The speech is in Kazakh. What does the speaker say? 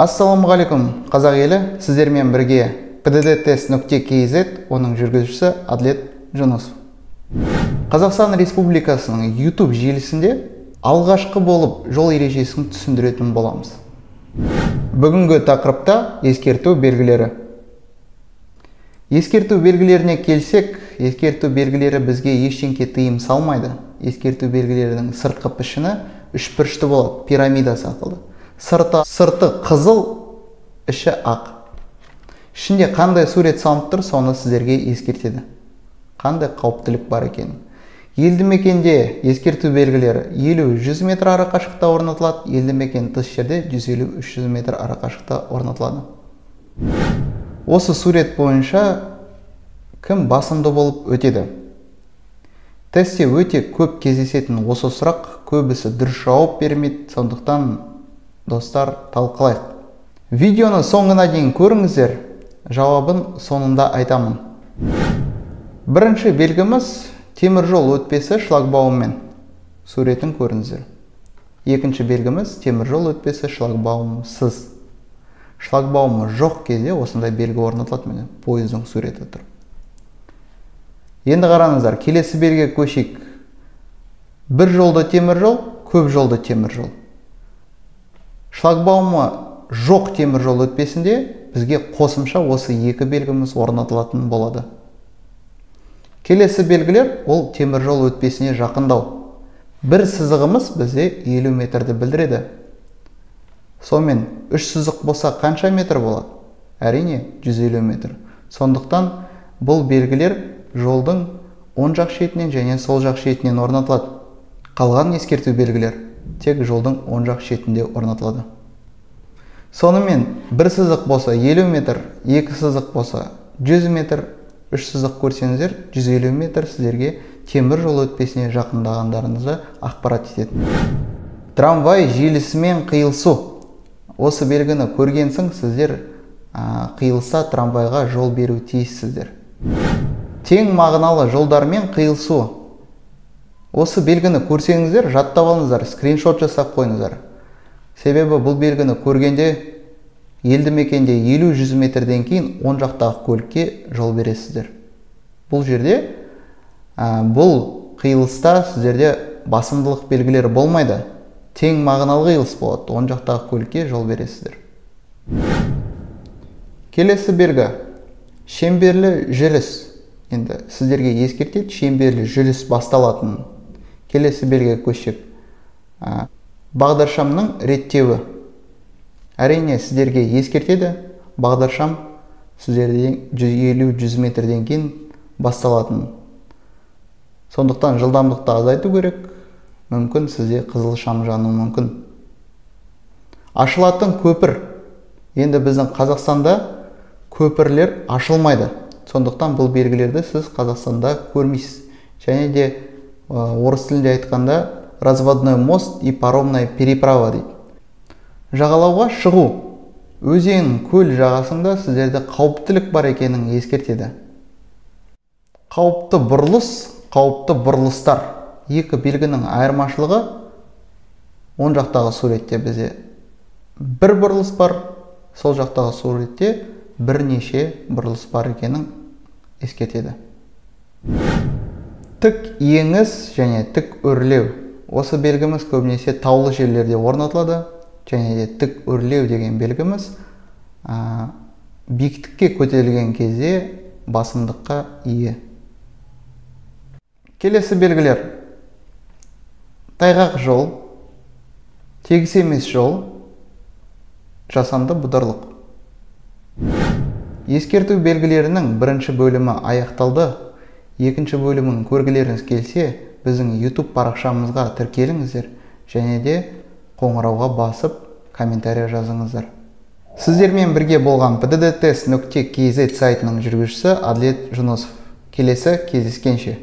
Ассалаумағалейкум, қазақ елі, сіздермен бірге pddtest.kz, оның жүргізушісі Адлет Жүнісов. Қазақстан Республикасының YouTube желісінде алғашқы болып жол ережесін түсіндіретін боламыз. Бүгінгі тақырыпта ескерту белгілері. Ескерту белгілеріне келсек, ескерту белгілері бізге ештеңке тыйым салмайды. Ескерту белгілерінің сыртқы пішіні үшбұрышты болады, пирамида сақылды. Сырты қызыл, іші ақ. Ішінде қандай сурет салынып тұр, соны сіздерге ескертеді. Қандай қауіптілік бар екенін. Елді мекенде ескерту белгілері 50-100 метр ара қашықта орнатылады, елді мекен тыс жерде 150-300 метр ара қашықта орнатылады. Осы сурет бойынша кім басымды болып өтеді? Тестте өте көп кездесетін осы сұрақ, көбісі дұрыс жауап бермейді, сондықтан достар, талқылайық. Видеоны соңына дейін көріңіздер, жауабын соңында айтамын. Бірінші белгіміз темір жол өтпесі шлагбауммен. Суретін көріңіздер. Екінші белгіміз темір жол өтпесі шлагбаумсыз. Шлагбаумы жоқ кезде осындай белгі орнатылады, міне пойыздың суреті тұр. Енді қараңыздар, келесі белгіге көшейік. Бір жолды темір жол, көп жолды темір жол. Шлагбаумы жоқ темір жол өтпесінде бізге қосымша осы екі белгіміз орнатылатын болады. Келесі белгілер ол темір жол өтпесіне жақындау. Бір сызығымыз бізде 50 метрді білдіреді. Сонымен үш сызық болса қанша метр болады? Әрине 150 метр. Сондықтан бұл белгілер жолдың оң жақ шетінен және сол жақ шетінен орнатылады. Қалған ескерту белгілер тек жолдың оң жақ шетінде орнатылады. Сонымен бір сызық болса 50 метр, екі сызық болса 100 метр, үш сызық көрсеңіздер 150 метр сіздерге темір жол өтпесіне жақындағандарыңызды ақпарат етеді. Трамвай желісімен қиылысу. Осы белгіні көргенсің, сіздер қиылыса трамвайға жол беру тиіссіздер. Тең мағыналы жолдармен қиылысу. Осы белгіні көрсеңіздер, жаттап алыңыздар, скриншот жасап қойыңыздар. Себебі бұл белгіні көргенде елді мекенде 50-100 метрден кейін оң жақтағы көлікке жол бересіздер. Бұл жерде, бұл қиылыста сіздерде басымдылық белгілері болмайды. Тең мағыналы қиылыс болады, оң жақтағы көлікке жол бересіздер. Келесі белгі шеңберлі жүріс. Енді сіздерге ескертеді, шеңберлі жүріс басталатын. Келесі белгіге көшсек. Бағдаршамның реттеуі. Әрине сіздерге ескертеді, бағдаршам сіздерден 150-100 метрден кейін басталатын. Сондықтан жылдамдықты азайту керек, мүмкін сізде қызыл шам жануы мүмкін. Ашылатын көпір. Енді біздің Қазақстанда көпірлер ашылмайды. Сондықтан бұл белгілерді сіз Қазақстанда көрмейсіз. Және де орыс тілінде айтқанда разводной мост и паромная переправа дейді. Жағалауға шығу. Өзен, көл жағасында сіздерде қауіптілік бар екенін ескертеді. Қауіпті бұрылыс, қауіпті бұрылыстар. Екі белгінің айырмашылығы оң жақтағы суретте бізде бір бұрылыс бар, сол жақтағы суретте бірнеше бұрылыс бар екенін ескертеді. Тік еңіс және тік өрлеу. Осы белгіміз көбінесе таулы жерлерде орнатылады, және де тік өрлеу деген белгіміз биіктікке көтерілген кезде басымдыққа ие. Келесі белгілер тайғақ жол, тегіс емес жол, жасанды бұдырлық. Ескерту белгілерінің бірінші бөлімі аяқталды. Екінші бөлімін көргілеріңіз келсе, біздің YouTube парақшамызға тіркеліңіздер және де қоңырауға басып комментария жазыңыздар. Сіздермен бірге болған pddtest.kz сайтының жүргізушісі Адлет Жүнісов. Келесі кездескенше.